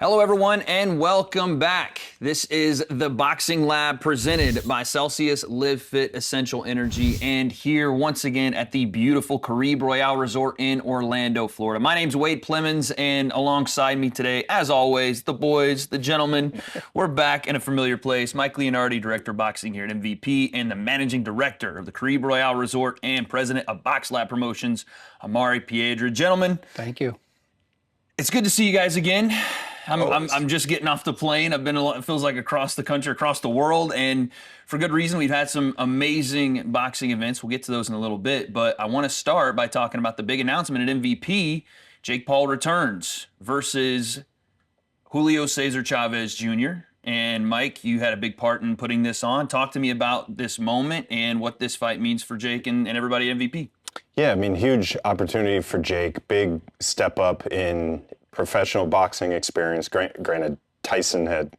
Hello, everyone, and welcome back. This is the Boxing Lab presented by Celsius Live Fit Essential Energy, and here once again at the beautiful Caribe Royale Resort in Orlando, Florida. My name's Wade Plemons, and alongside me today, as always, the boys, the gentlemen. We're back in a familiar place. Mike Leonardi, Director of Boxing here at MVP, and the Managing Director of the Caribe Royale Resort and President of Box Lab Promotions, Amari Piedra. Gentlemen. Thank you. It's good to see you guys again. I'm just getting off the plane. I've been, it feels like across the country, across the world, and for good reason. We've had some amazing boxing events. We'll get to those in a little bit, but I want to start by talking about the big announcement at MVP. Jake Paul returns versus Julio Cesar Chavez Jr. And Mike, you had a big part in putting this on. Talk to me about this moment and what this fight means for Jake and everybody at MVP. Yeah, I mean, huge opportunity for Jake. Big step up in professional boxing experience. Granted, Tyson had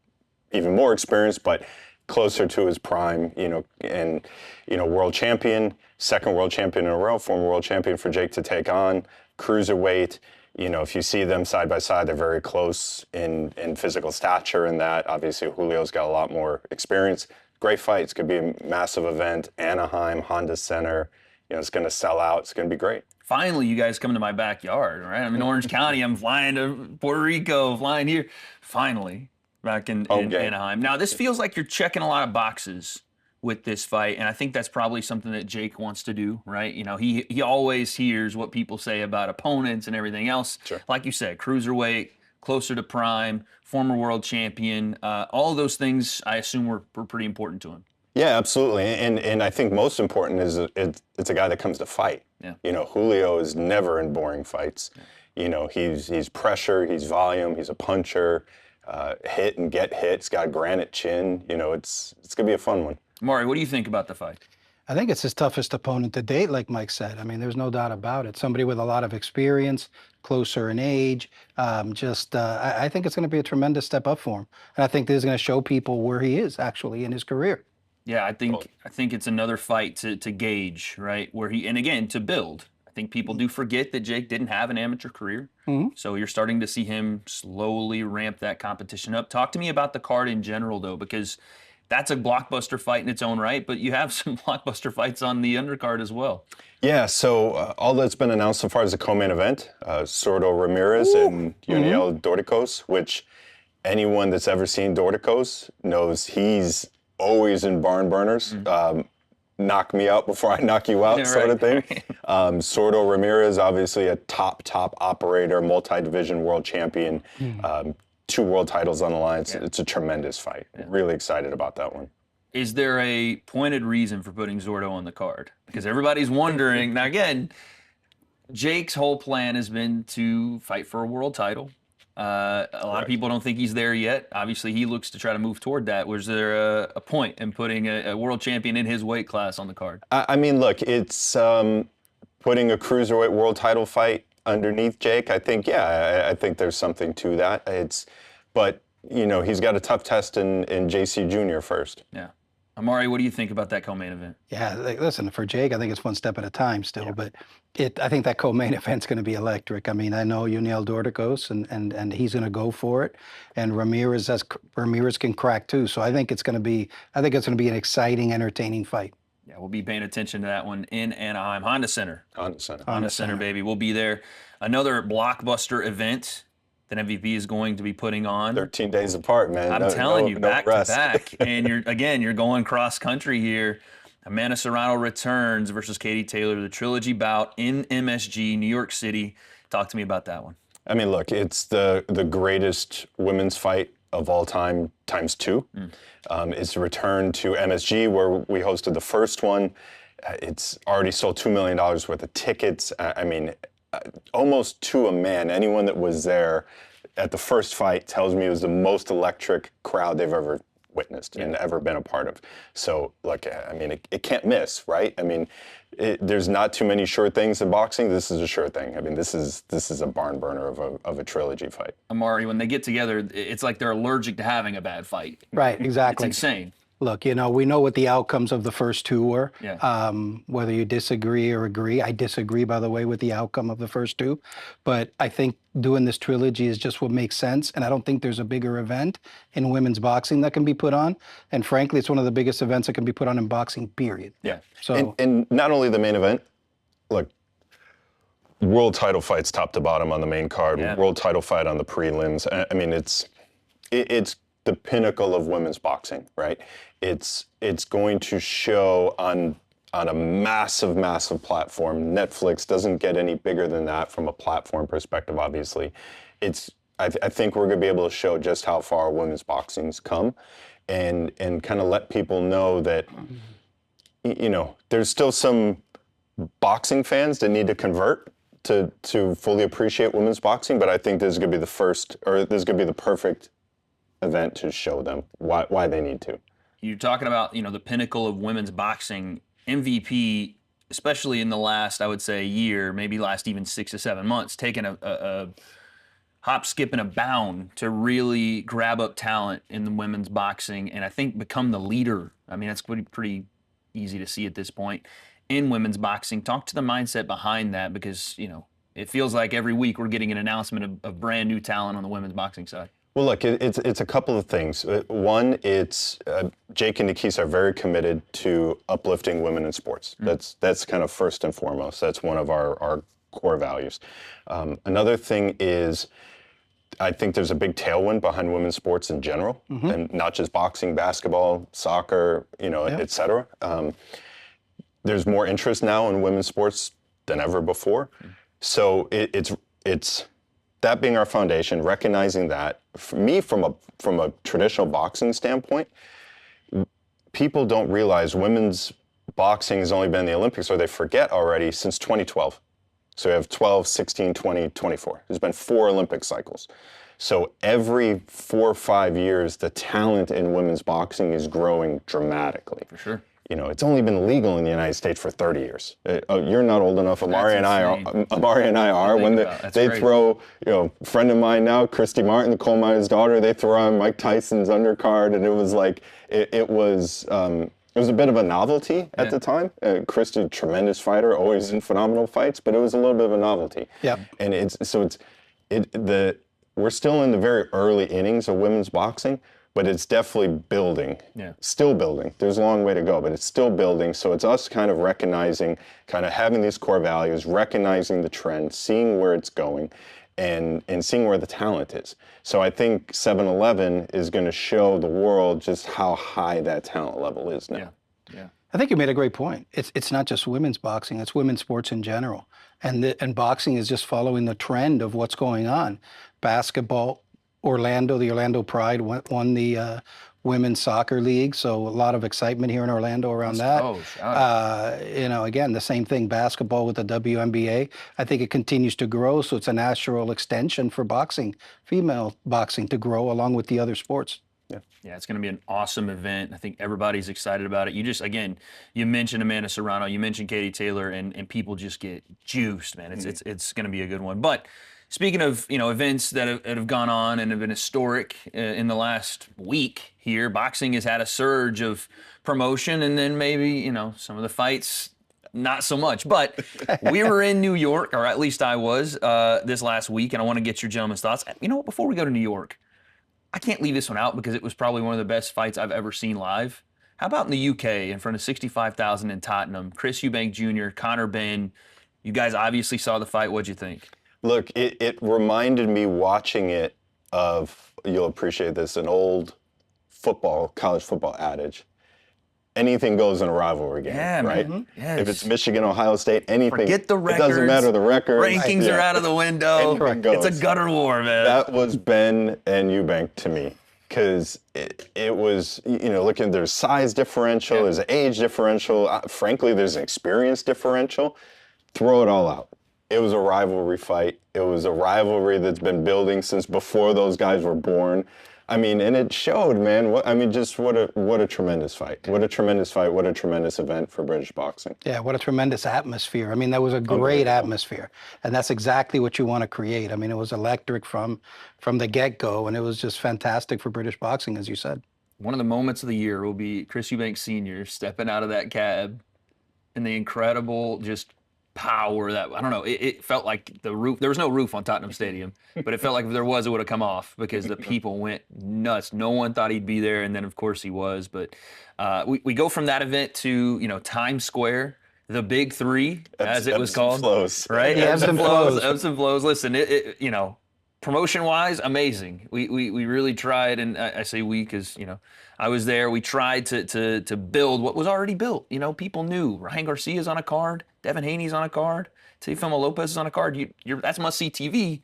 even more experience, but closer to his prime, and, world champion, second world champion in a row, former world champion for Jake to take on. Cruiserweight, if you see them side by side, they're very close in physical stature and that. Obviously, Julio's got a lot more experience. Great fight. It's going to be a massive event. Anaheim, Honda Center. It's going to sell out. It's going to be great. Finally, you guys come to my backyard, right? I'm in Orange County. I'm flying to Puerto Rico, flying here. Finally, back in Anaheim. Now, this feels like you're checking a lot of boxes with this fight, and I think that's probably something that Jake wants to do, right? He always hears what people say about opponents and everything else. Sure. Like you said, cruiserweight, closer to prime, former world champion. All of those things, I assume, were pretty important to him. Yeah, absolutely. And I think most important is it's a guy that comes to fight. Yeah. Julio is never in boring fights. Yeah. He's pressure, he's volume, he's a puncher, hit and get hit. He's got a granite chin. It's going to be a fun one. Maury, what do you think about the fight? I think it's his toughest opponent to date, like Mike said. I mean, there's no doubt about it. Somebody with a lot of experience, closer in age. I think it's going to be a tremendous step up for him. And I think this is going to show people where he is actually in his career. Yeah, I think it's another fight to gauge, right? And again, to build. I think people do forget that Jake didn't have an amateur career. Mm-hmm. So you're starting to see him slowly ramp that competition up. Talk to me about the card in general, though, because that's a blockbuster fight in its own right, but you have some blockbuster fights on the undercard as well. Yeah, so all that's been announced so far is the co-main event, Sordo Ramirez and Yuniel Dorticos, which anyone that's ever seen Dorticos knows he's always in barn burners. Knock me out before I knock you out, sort of thing. Sordo Ramirez, obviously a top operator, multi-division world champion, 2 world titles on the line. It's a tremendous fight. Yeah. Really excited about that one. Is there a pointed reason for putting Sordo on the card? Because everybody's wondering. Now, again, Jake's whole plan has been to fight for a world title. A lot of people don't think he's there yet. Obviously, he looks to try to move toward that. Was there a point in putting a world champion in his weight class on the card? I mean, look, it's putting a cruiserweight world title fight underneath Jake. I think, I think there's something to that. But he's got a tough test in JC Jr. first. Yeah. Amari, what do you think about that co-main event? Yeah, listen, for Jake, I think it's one step at a time still, but I think that co-main event's going to be electric. I mean, I know Yuniel Dorticos, and he's going to go for it, and Ramirez can crack too. So I think it's going to be an exciting, entertaining fight. Yeah, we'll be paying attention to that one in Anaheim, Honda Center. Honda Center, baby. We'll be there. Another blockbuster event that MVP is going to be putting on. 13 days apart, man. I'm telling you, back to back. And you're going cross country here. Amanda Serrano returns versus Katie Taylor, the trilogy bout in MSG, New York City. Talk to me about that one. I mean, look, it's the greatest women's fight of all time, times 2. It's a return to MSG, where we hosted the first one. It's already sold $2 million worth of tickets. I mean, almost to a man. Anyone that was there at the first fight tells me it was the most electric crowd they've ever witnessed and ever been a part of. So, look, I mean, it can't miss, right? I mean, there's not too many sure things in boxing. This is a sure thing. I mean, this is a barn burner of a trilogy fight. Amari, when they get together, it's like they're allergic to having a bad fight. Right, exactly. It's insane. Look, you know, we know what the outcomes of the first two were. Yeah. Whether you disagree or agree, I disagree, by the way, with the outcome of the first two. But I think doing this trilogy is just what makes sense. And I don't think there's a bigger event in women's boxing that can be put on. And frankly, it's one of the biggest events that can be put on in boxing, period. Yeah. So, And not only the main event, look, world title fights top to bottom on the main card, Yeah. world title fight on the prelims. I mean, it's the pinnacle of women's boxing, right? It's going to show on a massive, massive platform. Netflix doesn't get any bigger than that from a platform perspective, obviously. I think we're going to be able to show just how far women's boxing's come, and kind of let people know that, you know, there's still some boxing fans that need to convert to fully appreciate women's boxing, but I think this is going to be the first, or this is going to be the perfect event to show them why they need to. You're talking about, you know, the pinnacle of women's boxing. MVP, especially in the last, I would say, year, maybe last even 6 to 7 months, taking a hop, skip, and a bound to really grab up talent in the women's boxing, and I think become the leader. I mean, that's pretty easy to see at this point in women's boxing. Talk to the mindset behind that, because, you know, it feels like every week we're getting an announcement of brand new talent on the women's boxing side. Well, look, it's a couple of things. One, it's Jake and Nikisa are very committed to uplifting women in sports. That's kind of first and foremost. That's one of our core values. Another thing is, I think there's a big tailwind behind women's sports in general, and not just boxing, basketball, soccer, you know, et cetera. There's more interest now in women's sports than ever before. So it's that being our foundation, recognizing that. For me, from a traditional boxing standpoint, people don't realize women's boxing has only been in the Olympics, or they forget already, since 2012. So we have 12, 16, 20, 24. There's been 4 Olympic cycles. So every 4 or 5 years, the talent in women's boxing is growing dramatically. For sure. You know, it's only been legal in the United States for 30 years. You're not old enough. Amari and I are. When they throw, you know, a friend of mine now, Christy Martin, the coal miner's daughter, they throw on Mike Tyson's undercard, and it was like, it was a bit of a novelty at the time. Christy, tremendous fighter, always in phenomenal fights, but it was a little bit of a novelty. yeah. And we're still in the very early innings of women's boxing, but it's definitely building. Yeah. Still building. There's a long way to go, but it's still building. So it's us kind of recognizing, kind of having these core values, recognizing the trend, seeing where it's going, and seeing where the talent is. So I think 7-Eleven is going to show the world just how high that talent level is now. Yeah. Yeah. I think you made a great point. It's not just women's boxing; it's women's sports in general, and boxing is just following the trend of what's going on. Basketball, the Orlando Pride won the women's soccer league, so a lot of excitement here in Orlando around that. You know, again, the same thing. Basketball with the WNBA. I think it continues to grow, so it's a natural extension for boxing, female boxing, to grow along with the other sports. Yeah, it's going to be an awesome event. I think everybody's excited about it. You just, again, you mentioned Amanda Serrano, you mentioned Katie Taylor, and people just get juiced, man. It's going to be a good one. But speaking of, you know, events that have gone on and have been historic in the last week here, boxing has had a surge of promotion, and then maybe, you know, some of the fights, not so much. But we were in New York, or at least I was, this last week, and I want to get your gentlemen's thoughts. You know what, before we go to New York, I can't leave this one out because it was probably one of the best fights I've ever seen live. How about in the UK in front of 65,000 in Tottenham? Chris Eubank Jr., Conor Benn. You guys obviously saw the fight. What'd you think? Look, it reminded me watching it of, you'll appreciate this, an old college football adage. Anything goes in a rivalry game, right? Man. Yes. If it's Michigan, Ohio State, anything. Forget the records. It doesn't matter the records. Rankings are out of the window. Anything goes. It's a gutter war, man. That was Benn and Eubank to me, because it was, you know, looking, there's size differential, there's an age differential, frankly, there's an experience differential. Throw it all out. It was a rivalry fight. It was a rivalry that's been building since before those guys were born. I mean, and it showed, man. What a tremendous fight. What a tremendous fight. What a tremendous event for British boxing. Yeah, what a tremendous atmosphere. I mean, that was a great atmosphere. And that's exactly what you want to create. I mean, it was electric from the get-go, and it was just fantastic for British boxing, as you said. one of the moments of the year will be Chris Eubank Sr. stepping out of that cab and the incredible just power that, I don't know, it felt like the roof, there was no roof on Tottenham Stadium, but it felt like if there was, it would have come off because the people went nuts. No one thought he'd be there, and then of course he was. But we go from that event to, you know, Times Square, the big three, as it was called. Flows. Right? The ebbs and flows. Ebbs and flows. Listen, you know, promotion-wise, amazing. We really tried, and I say we because, you know, I was there. We tried to build what was already built. You know, people knew Ryan Garcia's on a card, Devin Haney's on a card, Teofimo Lopez is on a card. That's must-see TV.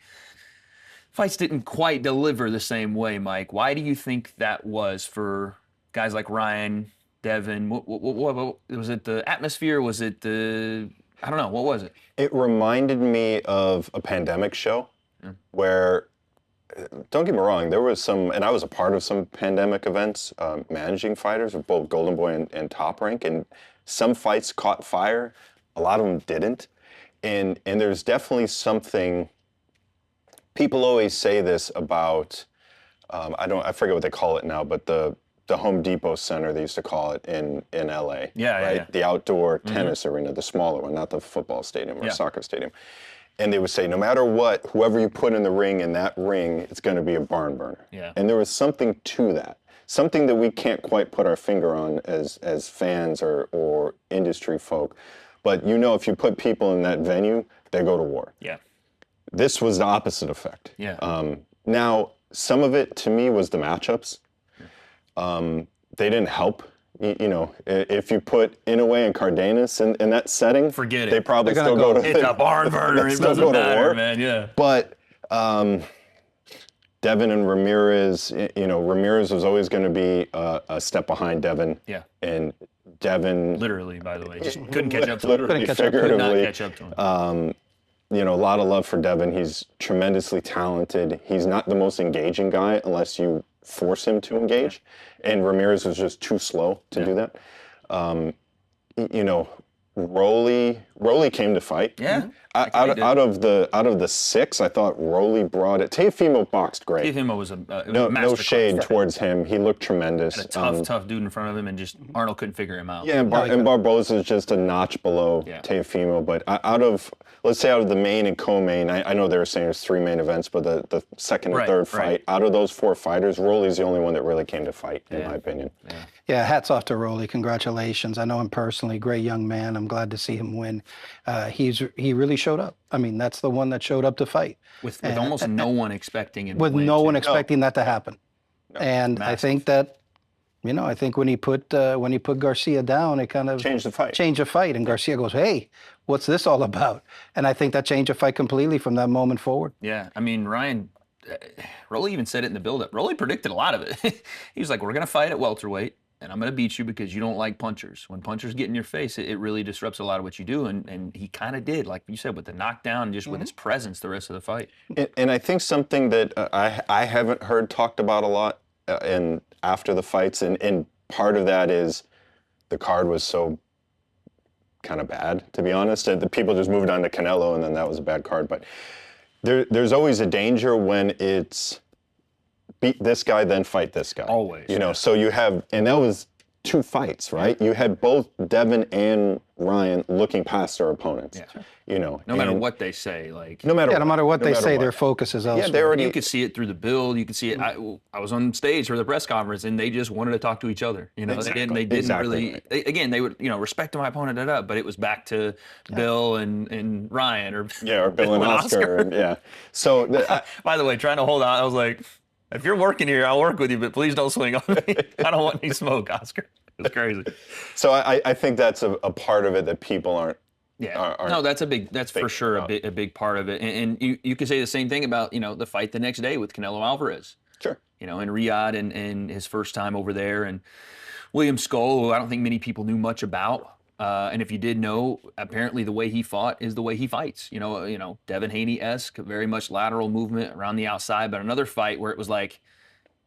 Fights didn't quite deliver the same way, Mike. Why do you think that was for guys like Ryan, Devin? What was it? The atmosphere? Was it the? I don't know. What was it? It reminded me of a pandemic show where, don't get me wrong, there was some, and I was a part of some pandemic events, managing fighters of both Golden Boy and Top Rank, and some fights caught fire, a lot of them didn't, and there's definitely something. People always say this about, I forget what they call it now, but the Home Depot Center, they used to call it in LA. Yeah. The outdoor tennis arena, the smaller one, not the football stadium or soccer stadium. And they would say, no matter what, whoever you put in the ring, in that ring, it's going to be a barn burner. Yeah. And there was something to that, something that we can't quite put our finger on as fans or industry folk. But you know, if you put people in that venue, they go to war. Yeah. This was the opposite effect. Yeah. Now, some of it to me was the matchups. They didn't help. You know, if you put Inoue and Cardinis in that setting, Forget it. They probably They're still gonna go go. to. It's a barn burner. It still doesn't go to matter, war. man. Yeah. But Devin and Ramirez, you know, Ramirez was always going to be a step behind Devin. Yeah. And Devin, Literally, by the way, just couldn't catch up to him. literally, Couldn't catch up to him. Could not figuratively. catch up to him. You know, a lot of love for Devin. He's tremendously talented. He's not the most engaging guy unless you force him to engage. And Ramirez was just too slow to do that. You know, Rolly came to fight. Yeah. Out of the six, I thought Rolly brought it. Teofimo boxed great. Teofimo was a No masterclass. shade towards him. He looked tremendous. A tough dude in front of him, and just Arnold couldn't figure him out. Yeah, and Barboza's just a notch below Teofimo. But out of the main and co-main, I know they were saying there's 3 main events, but the second and third fight, out of those 4 fighters, Rolly's the only one that really came to fight, in my opinion. Yeah, hats off to Rolly. Congratulations. I know him personally. Great young man. I'm glad to see him win. He really showed up. I mean, that's the one that showed up to fight. With almost no one expecting him. With to win, no one too. expecting that to happen. And I think that, you know, I think when he put Garcia down, it kind of Changed the fight. Changed the fight. And Garcia goes, hey, what's this all about? And I think that changed the fight completely from that moment forward. Yeah, I mean, Ryan, Rolly even said it in the build-up. Rolly predicted a lot of it. He was like, we're going to fight at welterweight, and I'm going to beat you because you don't like punchers. When punchers get in your face, it really disrupts a lot of what you do, and he kind of did, like you said, with the knockdown and just with his presence the rest of the fight. And I think something that I haven't heard talked about a lot after the fights, and part of that is the card was so kind of bad, to be honest. The people just moved on to Canelo, and then that was a bad card. But there's always a danger when it's beat this guy, then fight this guy. Always. You know, so you have, and that was 2 fights, right? You had both Devin and Ryan looking past their opponents. Yeah. You know, No matter what they say, like No matter Yeah, no matter what they say, what. their focus is elsewhere. Yeah, they already. you could see it through the build. You could see it. I was on stage for the press conference, and they just wanted to talk to each other. You know, Exactly. they didn't Exactly. really. Again, they would, you know, respect my opponent, but it was back to Bill and Ryan or Yeah, or Bill and Oscar. And, yeah. So By the way, trying to hold out, I was like, if you're working here, I'll work with you, but please don't swing on me. I don't want any smoke, Oscar. It was crazy. So I think that's a part of it that people aren't. Yeah. No, that's for sure a big part of it. And you could say the same thing about, you know, the fight the next day with Canelo Alvarez. Sure. You know, in Riyadh and his first time over there, and William Skull, who I don't think many people knew much about. And if you did know, apparently the way he fought is the way he fights. You know, Devin Haney-esque, very much lateral movement around the outside. But another fight where it was like,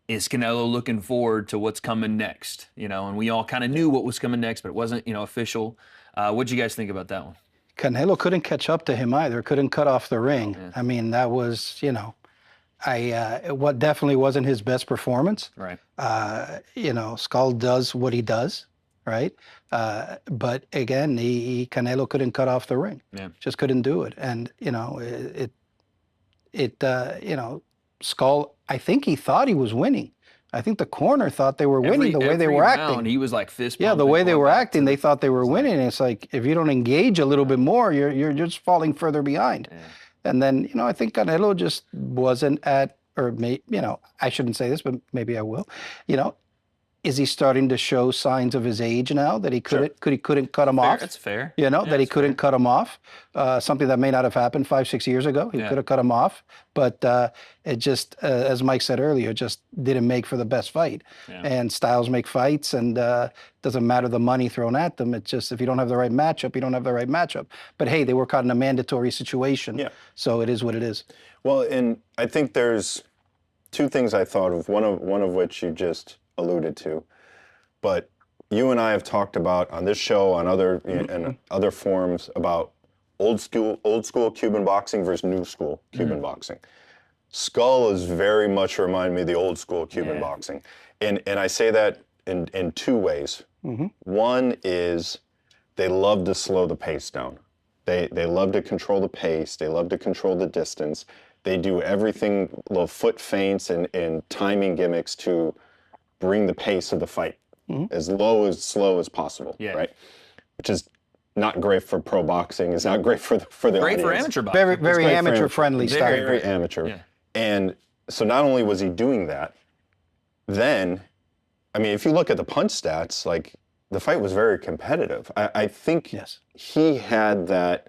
is Canelo looking forward to what's coming next? You know, and we all kind of knew what was coming next, but it wasn't, you know, official. What'd you guys think about that one? Canelo couldn't catch up to him either, couldn't cut off the ring. I mean, that was, you know, what definitely wasn't his best performance. Right. Skull does what he does, right? But again, Canelo couldn't cut off the ring. Yeah. Just couldn't do it. And Skull, I think he thought he was winning. I think the corner thought they were winning the way they were acting. He was like fist Yeah, the pumping, way they going were back acting, they thought they were winning. And it's like, if you don't engage a little bit more, you're just falling further behind. Yeah. And then, I think Canelo just wasn't at, or I shouldn't say this, but maybe I will. Is he starting to show signs of his age now that he couldn't cut him off? That's fair. That he couldn't cut him off. Something that may not have happened 5-6 years ago. He could have cut him off, but it just, as Mike said earlier, just didn't make for the best fight. Yeah. And styles make fights, and doesn't matter the money thrown at them. It's just, if you don't have the right matchup, you don't have the right matchup. But hey, they were caught in a mandatory situation. Yeah. So it is what it is. Well, and I think there's two things I thought of. One of which you just alluded to, but you and I have talked about on this show, on other and other forums, about old school Cuban boxing versus new school Cuban boxing. Skull is very much remind me of the old school Cuban boxing, and I say that in two ways. One is they love to slow the pace down. They love to control the pace. They love to control the distance. They do everything, little foot feints and timing gimmicks to bring the pace of the fight as slow as possible, right? Which is not great for pro boxing. It's not great for the Great audience. for amateur boxing. Very amateur friendly style. Very amateur. Yeah. And so not only was he doing that, then, I mean, if you look at the punch stats, like, the fight was very competitive. I think he had that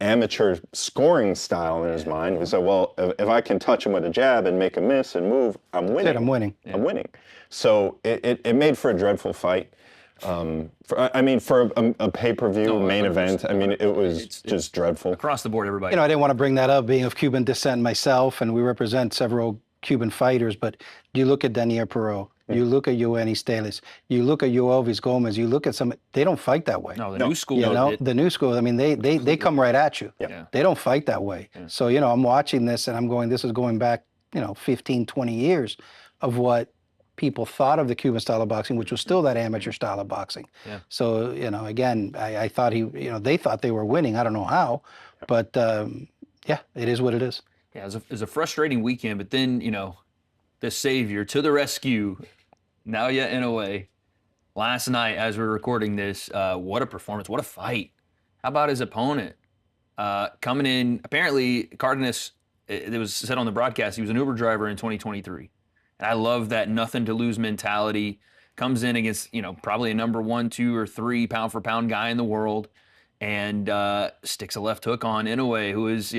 amateur scoring style in his mind. He said, well, if I can touch him with a jab and make him miss and move, I'm winning. I'm winning. I'm winning. So it made for a dreadful fight. For a pay-per-view main event, I mean, it was just dreadful. Across the board, everybody. I didn't want to bring that up, being of Cuban descent myself, and we represent several Cuban fighters, but you look at Daniel Perot, you look at Yoenis Stelis, you look at Yoelvis Gomez, you look at some, they don't fight that way. No, the new school. The new school, I mean, they come right at you. Yeah. They don't fight that way. Yeah. So, I'm watching this and I'm going, this is going back, 15, 20 years of what people thought of the Cuban style of boxing, which was still that amateur style of boxing. Yeah. So, again, I thought they thought they were winning. I don't know how, but it is what it is. Yeah, it was a frustrating weekend, but then, the savior to the rescue, Naoya Inoue, last night as we're recording this, what a performance, what a fight. How about his opponent? Coming in, apparently, Cardinis, it was said on the broadcast, he was an Uber driver in 2023. And I love that nothing to lose mentality. Comes in against, probably a number 1, 2, or 3 pound for pound guy in the world, and sticks a left hook on Inoue, who is,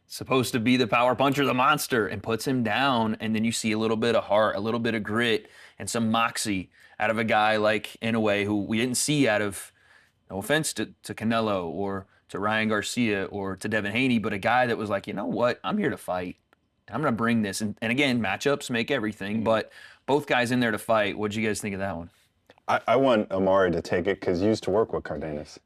supposed to be the power puncher, the monster, and puts him down. And then you see a little bit of heart, a little bit of grit, and some moxie out of a guy like Inoue, who we didn't see out of, no offense to Canelo or to Ryan Garcia or to Devin Haney, but a guy that was like, you know what, I'm here to fight. I'm going to bring this. And again, matchups make everything, but both guys in there to fight. What did you guys think of that one? I want Amari to take it because he used to work with Cardinis.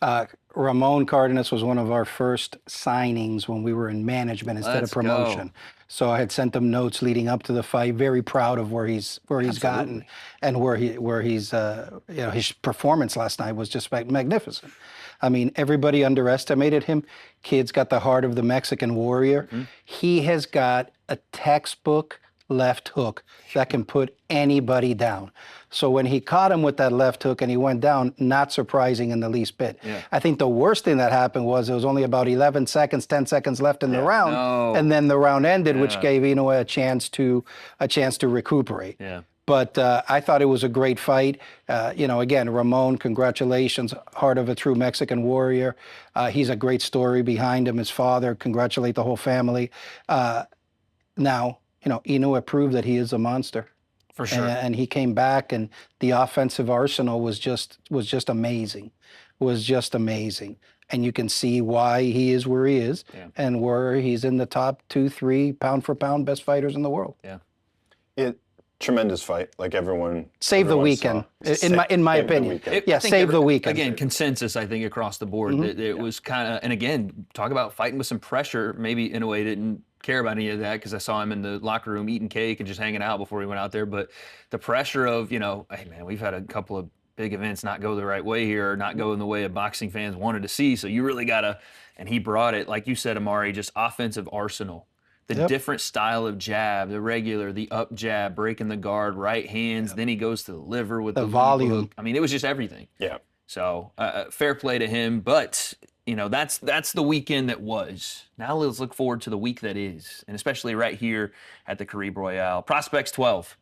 Ramon Cardinis was one of our first signings when we were in management instead of promotion. Go. So I had sent him notes leading up to the fight. Very proud of where he's gotten and where he's his performance last night was just magnificent. I mean, everybody underestimated him. Kid's got the heart of the Mexican warrior. Mm-hmm. He has got a textbook left hook that can put anybody down. So when he caught him with that left hook and he went down, not surprising in the least bit. Yeah. I think the worst thing that happened was it was only about 11 seconds, 10 seconds left in the round, and then the round ended, which gave Inoue a chance to recuperate. Yeah. But I thought it was a great fight. Again, Ramon, congratulations, heart of a true Mexican warrior. He's a great story behind him. His father, congratulate the whole family. Now, Inoue proved that he is a monster. For sure. And he came back, and the offensive arsenal was just amazing. Was just amazing. And you can see why he is where he is, and where he's in the top 2, 3 pound for pound best fighters in the world. Yeah. Tremendous fight, like everyone. Save the weekend, in my opinion. Save the weekend. Again, consensus, I think, across the board. Mm-hmm. It was kind of, and again, talk about fighting with some pressure. Maybe Inoue didn't care about any of that because I saw him in the locker room eating cake and just hanging out before he went out there. But the pressure of, hey man, we've had a couple of big events not go the right way here, or not go in the way of boxing fans wanted to see. So you really gotta, and he brought it, like you said, Amari, just offensive arsenal. The different style of jab, the regular, the up jab, breaking the guard, right hands. Then he goes to the liver with the volume. hook. I mean, it was just everything. Yeah. So fair play to him. But that's the weekend that was. Now let's look forward to the week that is, and especially right here at the Caribe Royale. Prospects 12.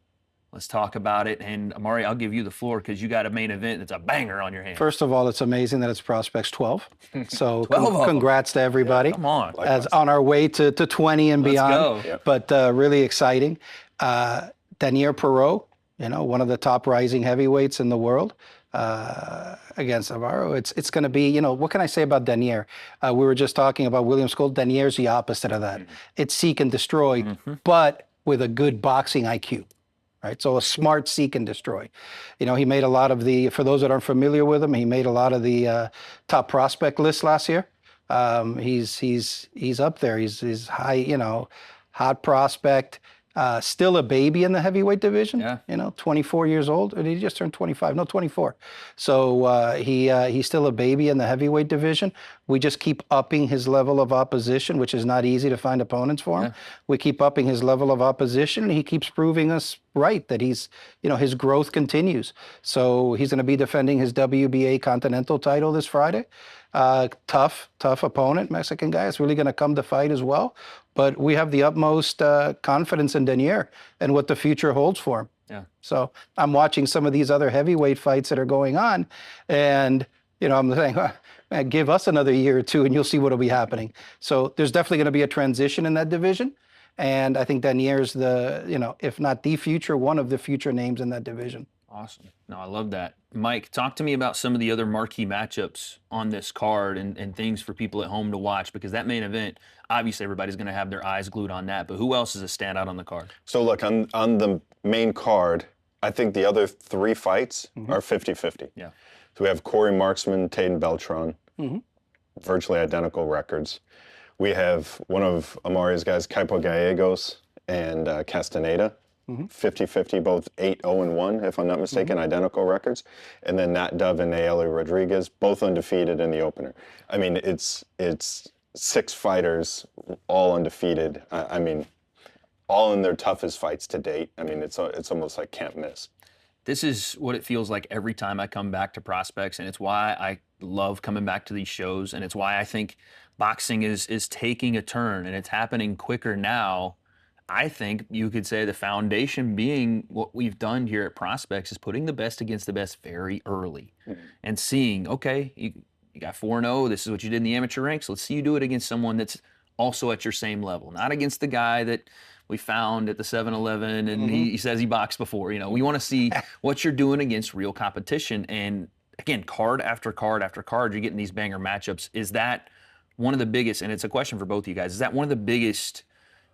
Let's talk about it. And Amari, I'll give you the floor because you got a main event that's a banger on your hands. First of all, it's amazing that it's Prospects 12. So 12 congrats to everybody. Yeah, come on. As on our way to 20 and beyond. Go. But really exciting. Daniel Perot, one of the top rising heavyweights in the world, against Navarro. It's going to be, what can I say about Daniel? We were just talking about William Scholl. Daniel's the opposite of that. It's seek and destroy, but with a good boxing IQ. Right, so a smart seek and destroy. He made a lot of for those that aren't familiar with him, he made a lot of the top prospect lists last year. He's up there. He's high, hot prospect. Still a baby in the heavyweight division. Yeah. 24 years old. Or did he just turn 25? No, 24. So he's still a baby in the heavyweight division. We just keep upping his level of opposition, which is not easy to find opponents for him. We keep upping his level of opposition, and he keeps proving us right that he's, his growth continues. So he's going to be defending his WBA Continental title this Friday. Tough opponent, Mexican guy. It's really going to come to fight as well. But we have the utmost confidence in Daniel and what the future holds for him. Yeah. So I'm watching some of these other heavyweight fights that are going on, and I'm saying, man, give us another year or two, and you'll see what'll be happening. So there's definitely going to be a transition in that division, and I think Daniel's if not the future, one of the future names in that division. Awesome. No, I love that. Mike, talk to me about some of the other marquee matchups on this card and things for people at home to watch, because that main event, obviously everybody's going to have their eyes glued on that, but who else is a standout on the card? So look, on the main card, I think the other three fights are 50-50. Yeah. So we have Corey Marksman, Taden Beltran, virtually identical records. We have one of Amari's guys, Kaipo Gallegos and Castaneda. 50-50, both 8-0-1, if I'm not mistaken, identical records. And then Nat Dove and Naeli Rodriguez, both undefeated in the opener. I mean, it's 6 fighters, all undefeated. I mean, all in their toughest fights to date. I mean, it's almost like can't miss. This is what it feels like every time I come back to Prospects, and it's why I love coming back to these shows, and it's why I think boxing is taking a turn, and it's happening quicker now. I think you could say the foundation being what we've done here at Prospects is putting the best against the best very early and seeing, okay, you got 4-0, this is what you did in the amateur ranks, let's see you do it against someone that's also at your same level, not against the guy that we found at the 7-Eleven and he says he boxed before. We want to see what you're doing against real competition. And again, card after card after card, you're getting these banger matchups. Is that one of the biggest, and it's a question for both of you guys, is that one of the biggest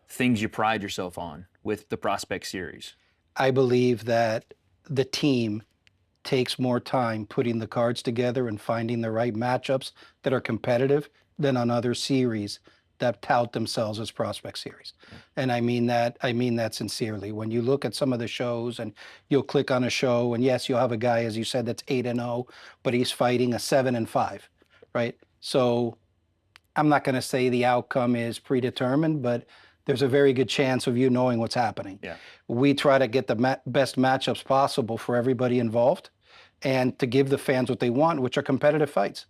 things you pride yourself on with the Prospect Series? I believe that the team takes more time putting the cards together and finding the right matchups that are competitive than on other series that tout themselves as Prospect Series. And I mean that sincerely. When you look at some of the shows and you'll click on a show, and yes, you'll have a guy, as you said, that's 8-0, but he's fighting a 7-5, right? So I'm not going to say the outcome is predetermined, but there's a very good chance of you knowing what's happening. Yeah. We try to get the best matchups possible for everybody involved and to give the fans what they want, which are competitive fights.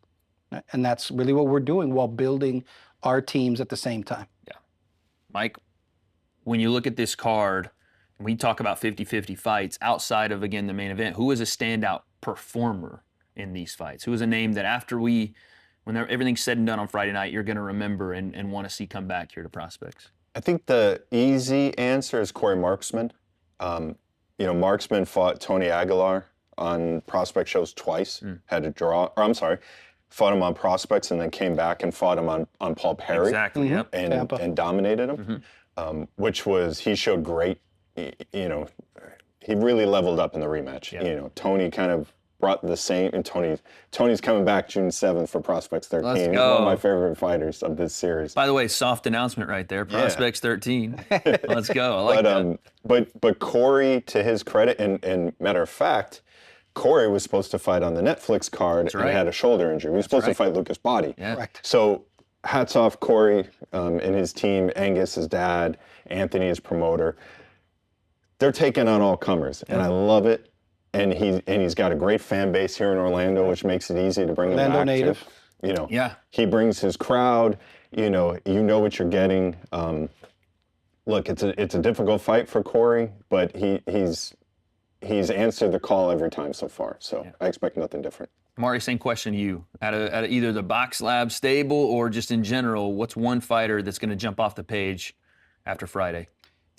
And that's really what we're doing while building our teams at the same time. Yeah. Mike, when you look at this card, and we talk about 50-50 fights, outside of, again, the main event, who is a standout performer in these fights? Who is a name that when everything's said and done on Friday night, you're going to remember and want to see come back here to Prospects? I think the easy answer is Corey Marksman. Marksman fought Tony Aguilar on Prospect shows twice, had a draw, fought him on Prospects and then came back and fought him on Paul Perry. Exactly, yep. And dominated him, he showed great, he really leveled up in the rematch. Yep. Tony kind of brought the same. And Tony's coming back June 7th for Prospects 13. Let's He's go. one of my favorite fighters of this series. By the way, soft announcement right there. Prospects 13. Let's go. I like that. But Corey, to his credit, and matter of fact, Corey was supposed to fight on the Netflix card and had a shoulder injury. He was supposed to fight Lucas Body. Yeah. Correct. So hats off Corey and his team, Angus, his dad, Anthony, his promoter. They're taking on all comers, and I love it. And he's got a great fan base here in Orlando, which makes it easy to bring him back. Orlando native. He brings his crowd. You know what you're getting. Look, it's a difficult fight for Corey, but he's answered the call every time so far. So I expect nothing different. Mari, same question to you. Out of either the Box Lab stable or just in general, what's one fighter that's going to jump off the page after Friday?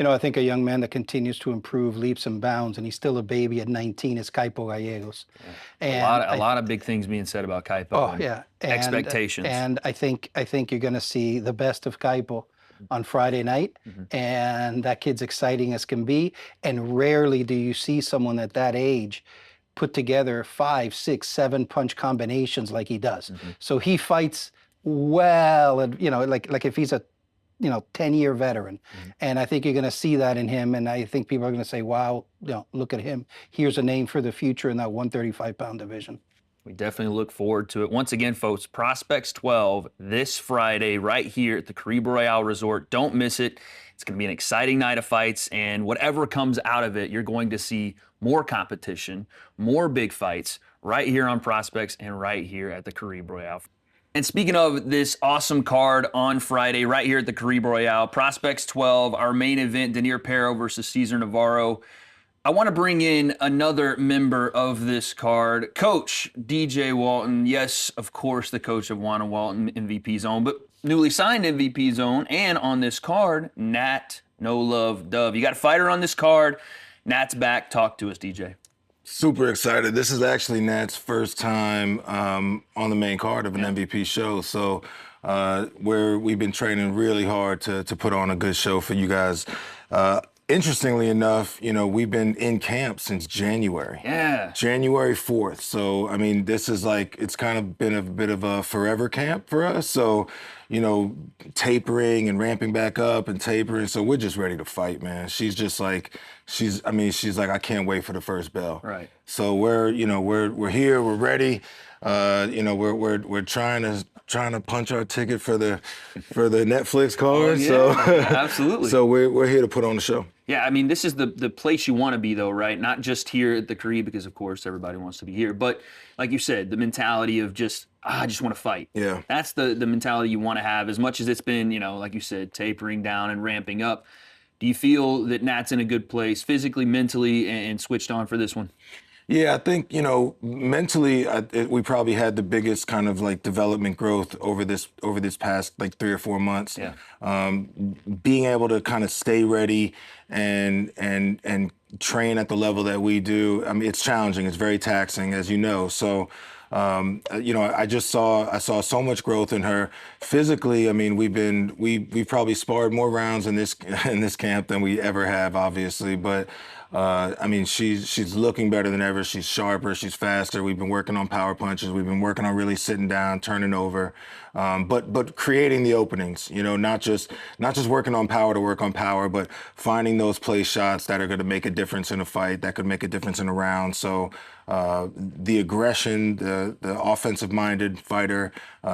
I think a young man that continues to improve leaps and bounds, and he's still a baby at 19, is Kaipo Gallegos. Yeah. And a lot of big things being said about Kaipo. Oh, yeah. Expectations. And I think you're going to see the best of Kaipo on Friday night, and that kid's exciting as can be. And rarely do you see someone at that age put together 5, 6, 7 punch combinations like he does. So he fights well, and like if he's a 10-year veteran. And I think you're going to see that in him. And I think people are going to say, wow, look at him. Here's a name for the future in that 135-pound division. We definitely look forward to it. Once again, folks, Prospects 12 this Friday right here at the Caribe Royale Resort. Don't miss it. It's going to be an exciting night of fights, and whatever comes out of it, you're going to see more competition, more big fights right here on Prospects and right here at the Caribe Royale. And speaking of this awesome card on Friday right here at the Caribe Royale, Prospects 12, our main event, Daniel Pero versus Cesar Navarro. I want to bring in another member of this card, Coach DJ Walton. Yes, of course, the coach of Juan and Walton MVP Zone, but newly signed MVP Zone. And on this card, Nat No Love Dove. You got a fighter on this card. Nat's back. Talk to us, DJ. Super excited. This is actually Nat's first time on the main card of an MVP show. So we've been training really hard to put on a good show for you guys. Interestingly enough, we've been in camp since January. Yeah. January 4th. So, I mean, this is it's kind of been a bit of a forever camp for us. So, tapering and ramping back up and tapering. So we're just ready to fight, man. She's just she's like, I can't wait for the first bell. Right. So we're here, we're ready. We're trying to punch our ticket for the Netflix card. So absolutely. So we're here to put on the show. Yeah, I mean, this is the place you want to be, though, right? Not just here at the Caribe, because of course everybody wants to be here, but like you said, the mentality of just I just want to fight. Yeah. That's the mentality you want to have. As much as it's been, like you said, tapering down and ramping up. Do you feel that Nat's in a good place physically, mentally, and switched on for this one? Yeah, I think, mentally, we probably had the biggest kind of development growth over this past 3 or 4 months. Yeah. Being able to kind of stay ready and train at the level that we do. I mean, it's challenging. It's very taxing, as you know. So, I saw so much growth in her physically. I mean, we've probably sparred more rounds in this camp than we ever have, obviously, but. She's looking better than ever. She's sharper. She's faster. We've been working on power punches. We've been working on really sitting down, turning over, but creating the openings. Not just working on power to work on power, but finding those place shots that are going to make a difference in a fight, that could make a difference in a round. So the aggression, the offensive-minded fighter.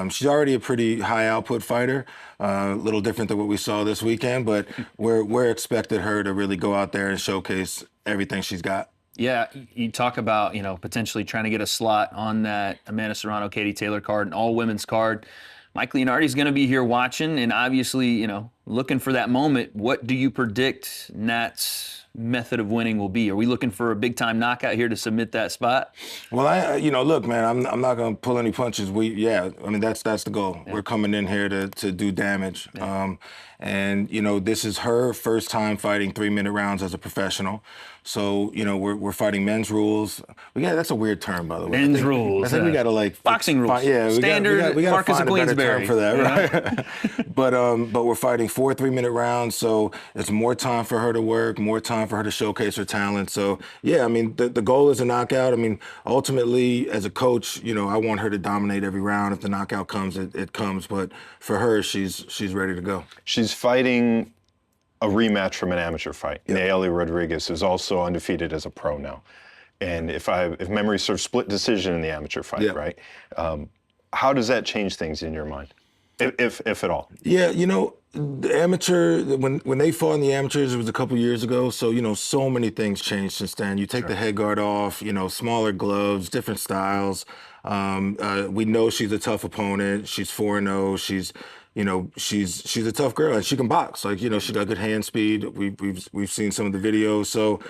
She's already a pretty high output fighter. A little different than what we saw this weekend, but we're expected her to really go out there and showcase everything she's got. Yeah, you talk about, potentially trying to get a slot on that Amanda Serrano, Katie Taylor card, an all-women's card. Mike Leonardi's going to be here watching and obviously, looking for that moment. What do you predict Nat's method of winning will be? Are we looking for a big-time knockout here to submit that spot? Well, look, man, I'm not going to pull any punches. That's the goal. Yeah. We're coming in here to do damage. Yeah. This is her first time fighting 3-minute rounds as a professional. So, we're fighting men's rules. That's a weird term, by the way. Men's rules. I think we got to boxing rules. Standard. We got to find a better term for that, yeah. Right? But we're fighting 4 3-minute rounds, so it's more time for her to work, more time time for her to showcase her talent. So yeah, I mean, the goal is a knockout. I mean, ultimately, as a coach, you know, I want her to dominate every round. If the knockout comes, it comes. But for her, she's ready to go. She's fighting a rematch from an amateur fight. Yep. Naeli Rodriguez is also undefeated as a pro now. And if memory serves, split decision in the amateur fight, Yep. right? How does that change things in your mind, if at all? Yeah, you know, the amateur, when they fought in the amateurs, it was a couple years ago. So, you know, so many things changed since then. You take the head guard off, you know, smaller gloves, different styles. We know she's a tough opponent. She's 4-0. She's a tough girl, and she can box. Like, you know, she got good hand speed. We've seen some of the videos. So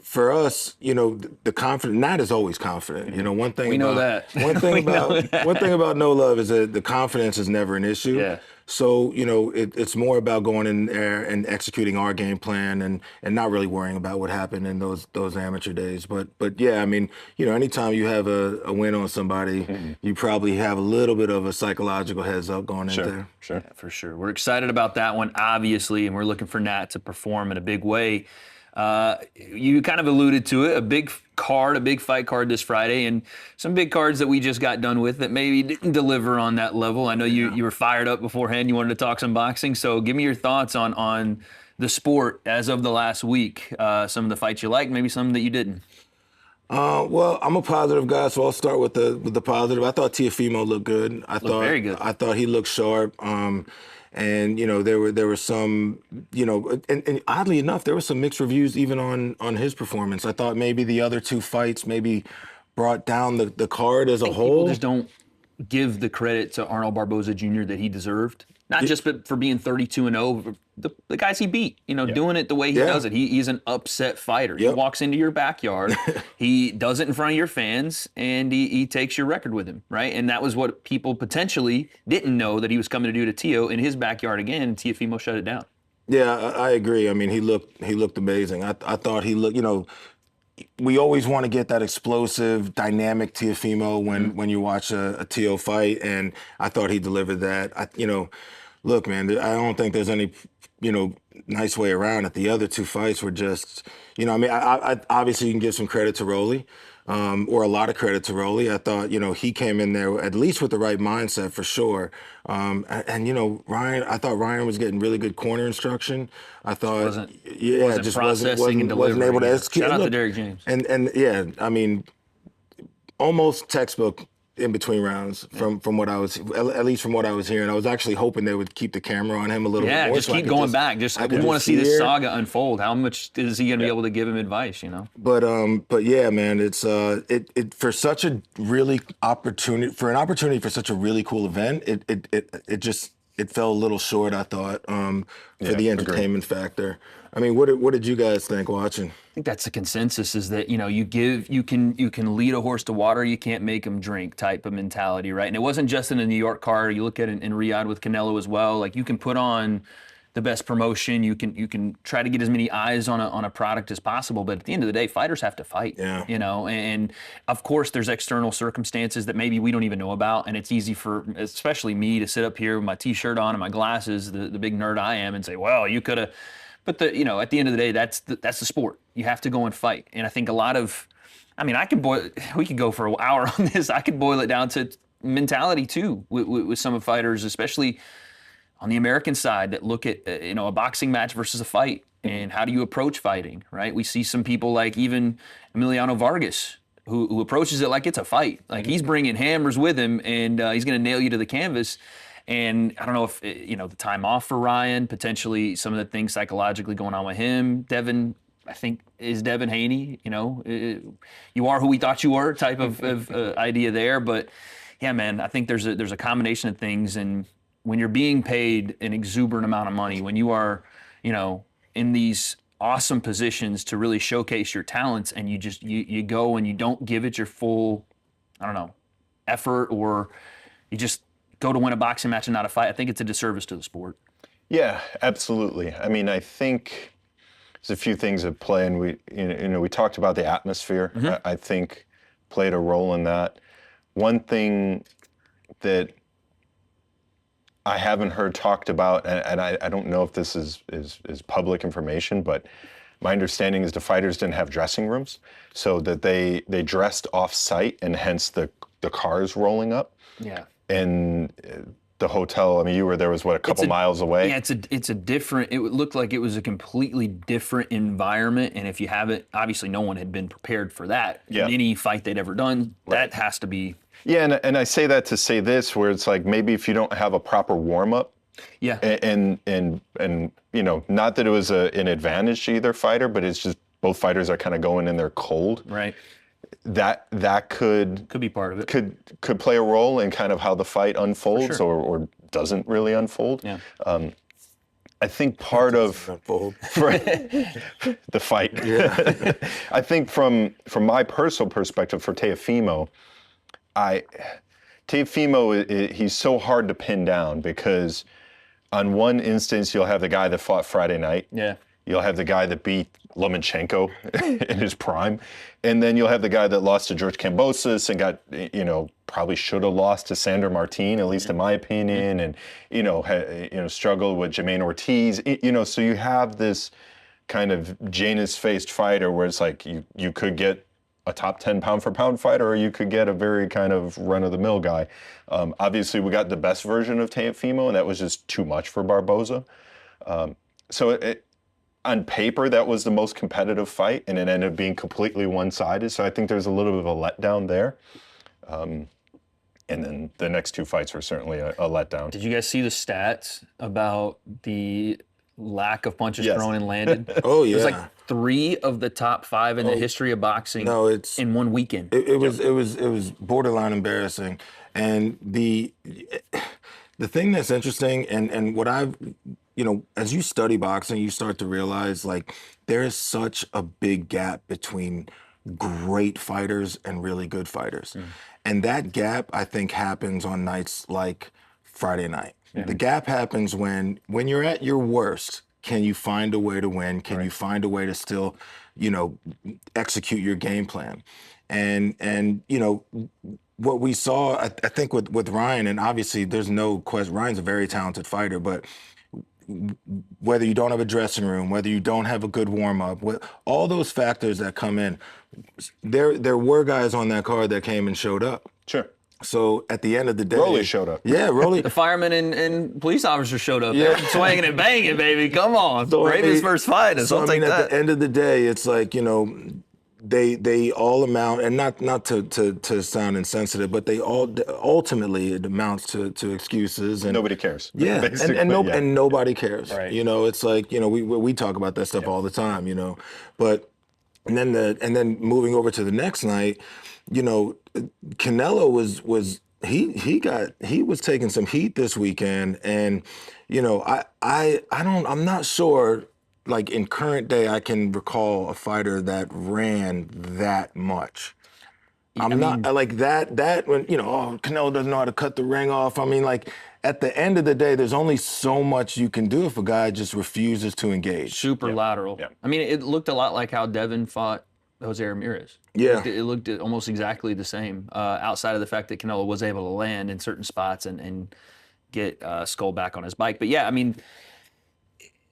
for us, you know, the confidence. Nat is always confident. You know, one thing We know that. One thing one thing about No Love is that the confidence is never an issue. Yeah. So, you know, it's more about going in there and executing our game plan and not really worrying about what happened in those amateur days. But yeah, I mean, you know, anytime you have a win on somebody, you probably have a little bit of a psychological heads up going in there. Sure. Yeah, for sure. We're excited about that one, obviously, and we're looking for Nat to perform in a big way. You kind of alluded to it, a big fight card this Friday, and some big cards that we just got done with that maybe didn't deliver on that level. I know you were fired up beforehand. You wanted to talk some boxing, so give me your thoughts on the sport as of the last week. Some of the fights you liked, maybe some that you didn't. Well, I'm a positive guy, so I'll start with the positive. I thought Teofimo looked good. I thought very good. I thought he looked sharp. And you know, there were some, you know, and oddly enough, there were some mixed reviews even on his performance. I thought maybe the other two fights maybe brought down the card as a whole. People just don't give the credit to Arnold Barboza Jr. that he deserved. Not just for being 32-0, the guys he beat, you know, doing it the way he does it. He's an upset fighter. He walks into your backyard, he does it in front of your fans, and he takes your record with him, right? And that was what people potentially didn't know that he was coming to do to Teo in his backyard again, and Teofimo shut it down. Yeah, I agree. I mean, he looked amazing. I thought he looked, you know, we always want to get that explosive, dynamic Teofimo when you watch a Teo fight, and I thought he delivered that. You know, look, man, I don't think there's any, you know, nice way around it. The other two fights were just, you know, I mean, I obviously you can give some credit to Rolly, or a lot of credit to Rolly. I thought, you know, he came in there at least with the right mindset for sure. And you know, I thought Ryan was getting really good corner instruction. I thought, Wasn't processing and delivering. Wasn't able to execute. Shout out to Look, Derrick James. And yeah, I mean, almost textbook in between rounds from what I was, at least from what I was hearing. I was actually hoping they would keep the camera on him a little bit more. Yeah, just keep going back. We want to see this saga unfold. How much is he going to be able to give him advice, you know? But yeah, man, it's it for such a really opportunity for such a really cool event. It fell a little short, I thought, for the entertainment factor. I mean, what did you guys think watching? I think that's the consensus, is that, you know, you can lead a horse to water, you can't make him drink type of mentality, right? And it wasn't just in the New York card. You look at it in Riyadh with Canelo as well. Like, you can put on the best promotion, you can try to get as many eyes on a product as possible, but at the end of the day, fighters have to fight. Yeah. You know, and of course there's external circumstances that maybe we don't even know about, and it's easy for especially me to sit up here with my t-shirt on and my glasses, the big nerd I am, and say, well, you could have. But you know, at the end of the day, that's the sport. You have to go and fight. And I think a lot of, I mean, we could go for an hour on this. I could boil it down to mentality too, with some of fighters, especially on the American side, that look at you know, a boxing match versus a fight, and how do you approach fighting, right? We see some people like even Emiliano Vargas, who approaches it like it's a fight. Like, he's bringing hammers with him, and he's going to nail you to the canvas. And I don't know if, you know, the time off for Ryan, potentially some of the things psychologically going on with him. Devin, I think, is Devin Haney, you know, you are who we thought you were type of idea there. But yeah, man, I think there's a combination of things. And when you're being paid an exuberant amount of money, when you are, you know, in these awesome positions to really showcase your talents, and you go and you don't give it your full, I don't know, effort, or you just go to win a boxing match and not a fight, I think it's a disservice to the sport. Yeah, absolutely. I mean, I think there's a few things at play, and we talked about the atmosphere. I think played a role in that. One thing that I haven't heard talked about, and I don't know if this is public information, but my understanding is the fighters didn't have dressing rooms, so that they dressed off site, and hence the cars rolling up. Yeah. And the hotel, I mean, you were there, was what, a couple miles away? Yeah, it's a different, it looked like it was a completely different environment. And if you haven't, obviously no one had been prepared for that in any fight they'd ever done. Right. That has to be. Yeah, and I say that to say this, where it's like, maybe if you don't have a proper warm-up, yeah, and you know, not that it was an advantage to either fighter, but it's just both fighters are kind of going in there cold. Right. That could be part of it. Could play a role in kind of how the fight unfolds, sure. or doesn't really unfold. Yeah. I think part of the fight. Yeah. I think from my personal perspective for Teofimo, he's so hard to pin down, because on one instance you'll have the guy that fought Friday night. Yeah. You'll have the guy that beat Lomachenko in his prime, and then you'll have the guy that lost to George Kambosos and got, you know, probably should have lost to Sandor Martin, at least in my opinion, and struggled with Jermaine Ortiz. You know, so you have this kind of Janus-faced fighter where it's like you could get a top 10 pound for pound fighter, or you could get a very kind of run-of-the-mill guy. Obviously, we got the best version of Teofimo, and that was just too much for Barboza. On paper, that was the most competitive fight, and it ended up being completely one-sided. So I think there's a little bit of a letdown there. And then the next two fights were certainly a letdown. Did you guys see the stats about the lack of punches thrown and landed? Oh, yeah. It was like 3 of the top 5 in the history of boxing in one weekend. It was borderline embarrassing. And the thing that's interesting, and what I've, you know, as you study boxing, you start to realize, like, there is such a big gap between great fighters and really good fighters. And that gap, I think, happens on nights like Friday night. Yeah. The gap happens when you're at your worst. Can you find a way to win? Can you find a way to still, you know, execute your game plan? And you know, what we saw, I think with Ryan, and obviously there's no question, Ryan's a very talented fighter, but whether you don't have a dressing room, whether you don't have a good warm-up, all those factors that come in, there were guys on that card that came and showed up. Sure. So at the end of the day, Rolly showed up. Yeah, Rolly. The firemen and police officers showed up. Yeah, swinging and banging, baby. Come on, so Raven's first fight. I'll take that. At the end of the day, it's like, you know, they all amount, and not to sound insensitive, but they all ultimately it amounts to excuses, and nobody cares. Yeah, and nobody cares. Right. You know, it's like, you know, we talk about that stuff all the time. You know, but and then moving over to the next night, you know, Canelo was taking some heat this weekend, and you know, I'm not sure. Like, in current day, I can recall a fighter that ran that much. I'm not like that when, you know, oh, Canelo doesn't know how to cut the ring off. I mean, like, at the end of the day, there's only so much you can do if a guy just refuses to engage. Super lateral. Yeah. I mean, it looked a lot like how Devin fought Jose Ramirez. Yeah. It looked almost exactly the same, outside of the fact that Canelo was able to land in certain spots and get Skull back on his bike. But yeah, I mean,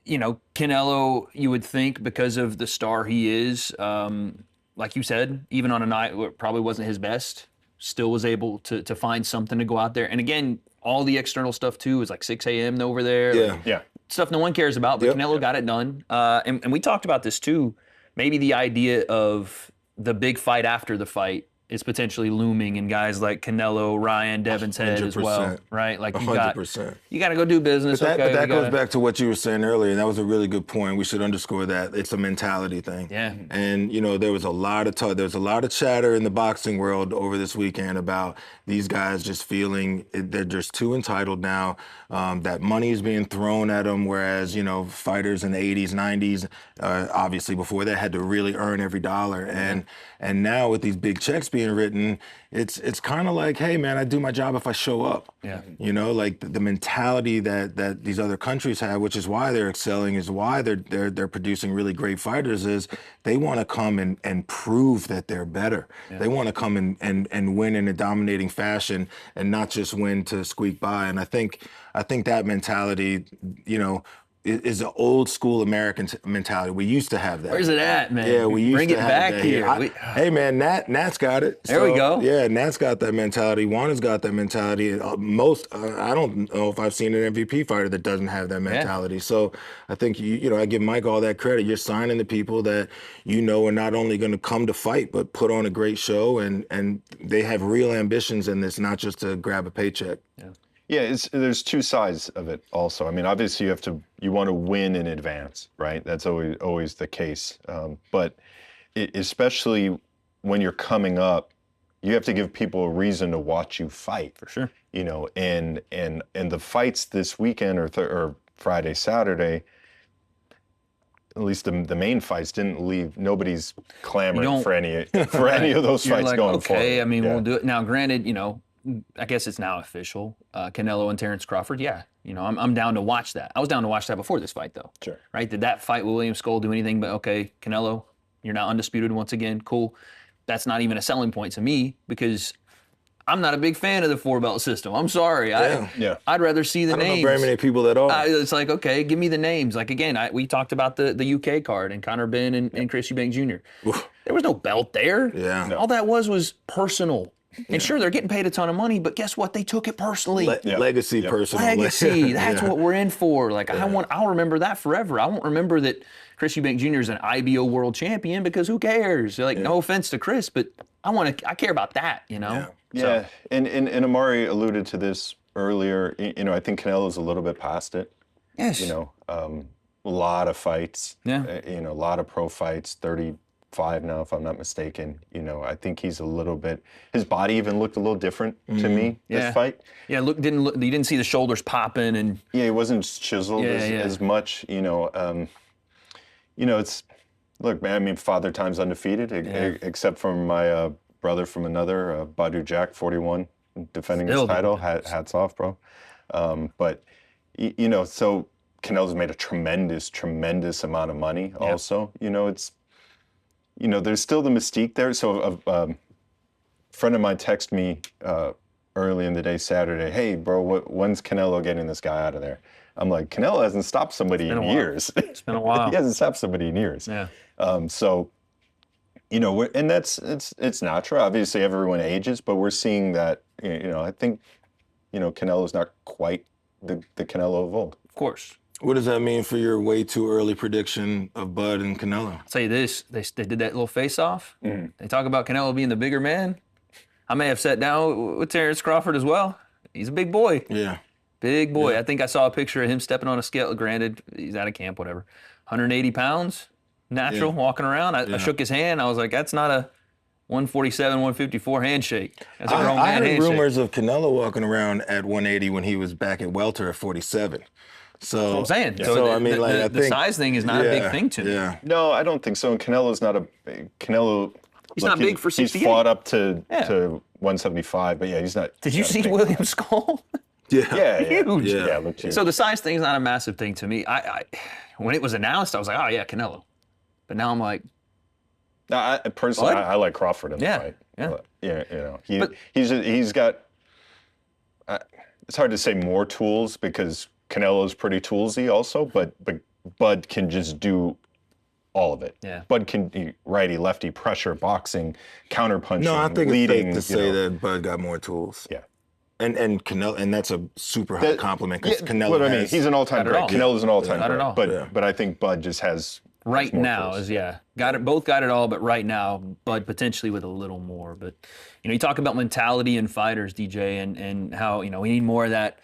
you know, Canelo, you would think, because of the star he is, like you said, even on a night where it probably wasn't his best, still was able to find something to go out there. And again, all the external stuff too is like 6 a.m. over there. Yeah. Like, stuff no one cares about, but Canelo got it done. And we talked about this too. Maybe the idea of the big fight after the fight is potentially looming in guys like Canelo, Ryan, Devin's head as well, right? Like, you got to go do business. But that goes back to what you were saying earlier, and that was a really good point. We should underscore that. It's a mentality thing. Yeah. And, you know, there was a lot of talk, there was a lot of chatter in the boxing world over this weekend about these guys just feeling they're just too entitled now, that money is being thrown at them, whereas, you know, fighters in the 80s, 90s, obviously before that, had to really earn every dollar. And now with these big checks being written, it's kind of like, hey man, I do my job if I show up. Yeah. You know, like the mentality that these other countries have, which is why they're excelling, is why they're producing really great fighters, is they want to come and prove that they're better. Yeah. They want to come and win in a dominating fashion, and not just win to squeak by. And I think that mentality, you know, is an old school American mentality. We used to have that. Where's it at, man? Yeah, we used Bring to it have back that here. Hey, man, Nat's got it. There we go. Yeah, Nat's got that mentality. Juana's got that mentality. I don't know if I've seen an MVP fighter that doesn't have that mentality. So I think, I give Mike all that credit. You're signing the people that are not only going to come to fight, but put on a great show, and they have real ambitions, and it's not just to grab a paycheck. Yeah. Yeah, there's two sides of it also. I mean, obviously you want to win in advance, right? That's always the case. But especially when you're coming up, you have to give people a reason to watch you fight. For sure. And the fights this weekend or Friday, Saturday, at least the main fights didn't leave. Nobody's clamoring for any of those fights like, going okay, forward. I mean, we'll do it. Now, granted, I guess it's now official. Canelo and Terrence Crawford, yeah. I'm down to watch that. I was down to watch that before this fight, though. Sure. Right? Did that fight with William Skull do anything but, okay, Canelo, you're now undisputed once again. Cool. That's not even a selling point to me because I'm not a big fan of the 4-belt system. I'm sorry. Yeah. I'd rather see the I don't names. know very many people at all. It's like, okay, give me the names. Like, again, we talked about the UK card and Conor Benn and Chris Eubank Jr. There was no belt there. Yeah. No. All that was personal. And sure, they're getting paid a ton of money, but guess what? They took it personally. Legacy, personal. Legacy. That's what we're in for. Like, I'll remember that forever. I won't remember that Chris Eubank Jr. is an IBO world champion because who cares? Like, no offense to Chris, but I care about that, Yeah, So. and Amari alluded to this earlier. I think Canelo's a little bit past it. Yes. A lot of fights. Yeah. A lot of pro fights. 35 now, if I'm not mistaken. I think he's a little bit. His body even looked a little different to me this fight. Yeah, you didn't see the shoulders popping and. Yeah, he wasn't chiseled as much. It's. Look, man. I mean, Father Time's undefeated, except for my brother from another, Badu Jack, 41, defending his title. Hats off, bro. But so Canelo's made a tremendous amount of money. Yeah. Also, it's. There's still the mystique there. So a friend of mine texted me early in the day Saturday, hey, bro, when's Canelo getting this guy out of there? I'm like, Canelo hasn't stopped somebody in years. It's been a while. He hasn't stopped somebody in years. Yeah. So, and it's natural. Obviously, everyone ages, but we're seeing that, I think, Canelo's not quite the Canelo of old. Of course. What does that mean for your way too early prediction of Bud and Canelo? I'll tell you this, they did that little face-off. Mm-hmm. They talk about Canelo being the bigger man. I may have sat down with Terrence Crawford as well. He's a big boy. Yeah. Big boy. Yeah. I think I saw a picture of him stepping on a scale. Granted, he's out of camp, whatever. 180 pounds, natural, walking around. I shook his hand. I was like, that's not a 147, 154 handshake. That's a grown man handshake. I heard rumors of Canelo walking around at 180 when he was back at welter at 47. So that's what I'm saying. Yeah. So I mean, I think the size thing is not a big thing to me. Yeah. No, I don't think so. And Canelo's not a big. Canelo. He's not big for 68. He's fought up to 175, but he's not. Did you see William Skull? Yeah. Huge. Yeah, looked huge. So the size thing is not a massive thing to me. I when it was announced, I was like, oh yeah, Canelo. But now I'm like, I personally, I like Crawford in the fight. Yeah. He's got. It's hard to say more tools because Canelo's pretty toolsy also, but Bud can just do all of it. Yeah. Bud can righty, lefty, pressure, boxing, counterpunching, No, I think leading. It's safe to say that Bud got more tools. Yeah. And Canelo, and that's a super high compliment because Canelo. What I mean, he's an all-time great. Canelo's an all-time great. But I think Bud just has right now tools. Both got it all, but right now Bud potentially with a little more. But you talk about mentality in fighters, DJ, and how we need more of that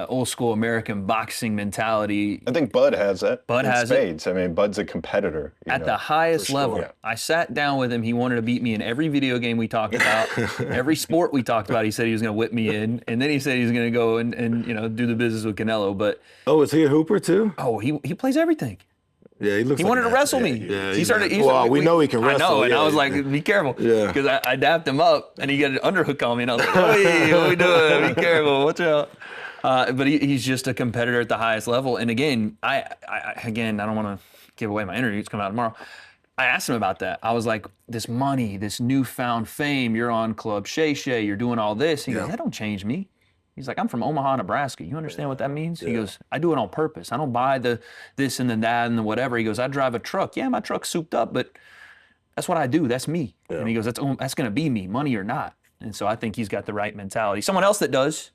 old school American boxing mentality. I think Bud has that. Bud has spades. I mean, Bud's a competitor at the highest level. Yeah. I sat down with him. He wanted to beat me in every video game we talked about, every sport we talked about. He said he was going to whip me in, and then he said he was going to go and do the business with Canelo. But is he a hooper too? Oh, he plays everything. Yeah, he looks. He wanted to wrestle me. Yeah, he started. We know he can wrestle. I know, and I was like, "Be careful," because I dapped him up, and he got an underhook on me, and I was like, "Hey, what are we doing? Be careful, watch out." But he's just a competitor at the highest level. And again, I don't want to give away my interview. It's coming out tomorrow. I asked him about that. I was like, "This money, this newfound fame. You're on Club Shay Shay. You're doing all this." He goes, "That don't change me." He's like, I'm from Omaha, Nebraska. You understand what that means? He goes, I do it on purpose. I don't buy the this and the that and the whatever. He goes, I drive a truck. Yeah, my truck's souped up, but that's what I do. That's me. Yeah. And he goes, that's going to be me, money or not. And so I think he's got the right mentality. Someone else that does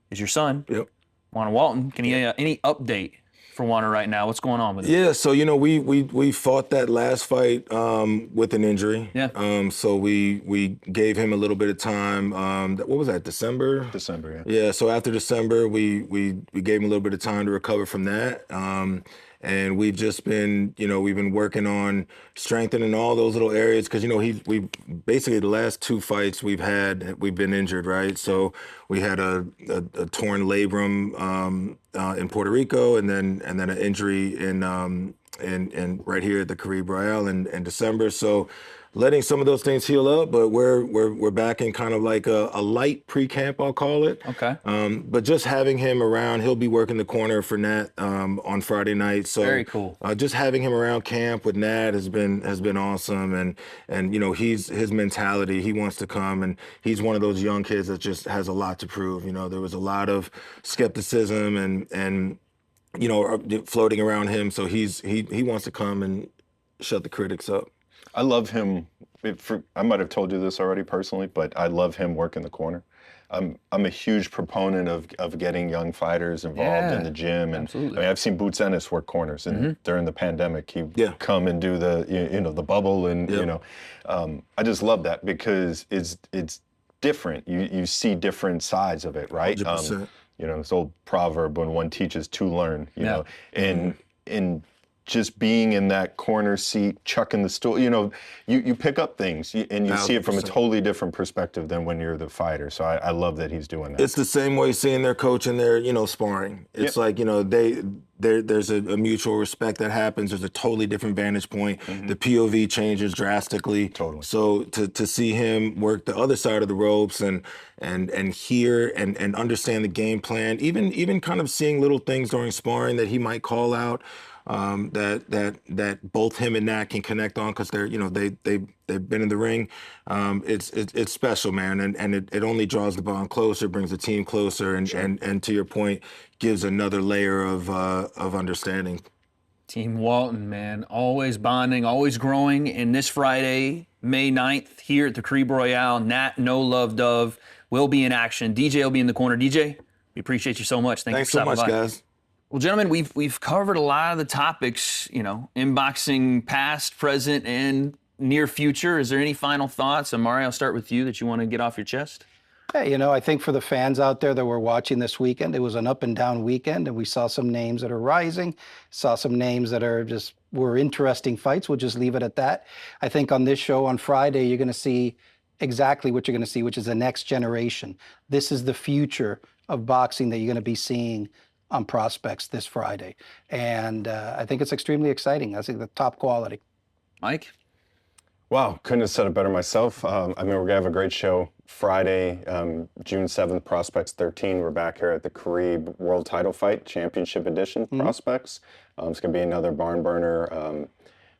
is your son, Yep. Walton. Can you any update for Warner right now? What's going on with him? Yeah, so we fought that last fight with an injury. Yeah. So we gave him a little bit of time. What was that? December. December, Yeah. So after December, we gave him a little bit of time to recover from that. And we've just been, we've been working on strengthening all those little areas because, we basically the last 2 fights we've been injured, right? So we had a torn labrum in Puerto Rico, and then an injury in right here at the Caribe Royale in December. So letting some of those things heal up, but we're back in kind of like a light pre-camp, I'll call it. Okay. But just having him around, he'll be working the corner for Nat on Friday night. So Very cool. Just having him around camp with Nat has been awesome, and his mentality, he wants to come, and he's one of those young kids that just has a lot to prove. There was a lot of skepticism and floating around him, so he wants to come and shut the critics up. I love him. I might have told you this already personally, but I love him working the corner. I'm a huge proponent of getting young fighters involved in the gym, and absolutely. I mean, I've seen Boots Ennis work corners, and during the pandemic, he'd come and do the bubble, and I just love that because it's different. You see different sides of it, right? 100%. This old proverb, when one teaches, two learn. And just being in that corner seat, chucking the stool, you pick up things and you see it from a 100%. totally different perspective than when you're the fighter. So I love that he's doing that. It's the same way seeing their coach in their, sparring. It's like, there's a mutual respect that happens. There's a totally different vantage point. The POV changes drastically. Totally. So to see him work the other side of the ropes and hear and understand the game plan, even kind of seeing little things during sparring that he might call out, that both him and Nat can connect on because they're they've been in the ring. It's special, man, and it only draws the bond closer, brings the team closer, and to your point, gives another layer of understanding. Team Walton, man, always bonding, always growing. And this Friday, May 9th, here at the Caribe Royale, Nat No Love Dove will be in action. DJ will be in the corner. DJ, we appreciate you so much. Thanks so much, guys. Well, gentlemen, we've covered a lot of the topics, in boxing past, present, and near future. Is there any final thoughts? Amari, I'll start with you that you want to get off your chest. Hey, I think for the fans out there that were watching this weekend, it was an up and down weekend, and we saw some names that are rising, saw some names that were interesting fights. We'll just leave it at that. I think on this show on Friday, you're going to see exactly what you're going to see, which is the next generation. This is the future of boxing that you're going to be seeing on Prospects this Friday. And I think it's extremely exciting. I think the top quality. Mike? Wow, couldn't have said it better myself. We're going to have a great show Friday, June 7th, Prospects 13. We're back here at the Caribe World Title Fight, Championship Edition, Prospects. It's going to be another barn burner,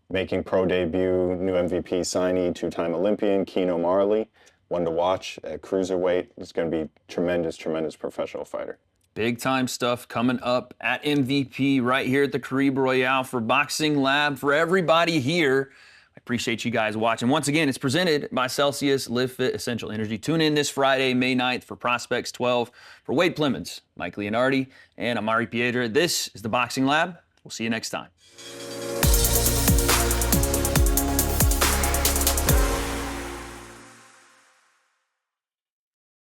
making pro debut, new MVP signee, 2-time Olympian, Keno Marley, one to watch at cruiserweight. It's going to be tremendous, tremendous professional fighter. Big time stuff coming up at MVP right here at the Caribe Royale for Boxing Lab. For everybody here, I appreciate you guys watching. Once again, it's presented by Celsius Live Fit Essential Energy. Tune in this Friday, May 9th for Prospects 12. For Wade Plemons, Mike Leonardi, and Amari Piedra, this is the Boxing Lab. We'll see you next time.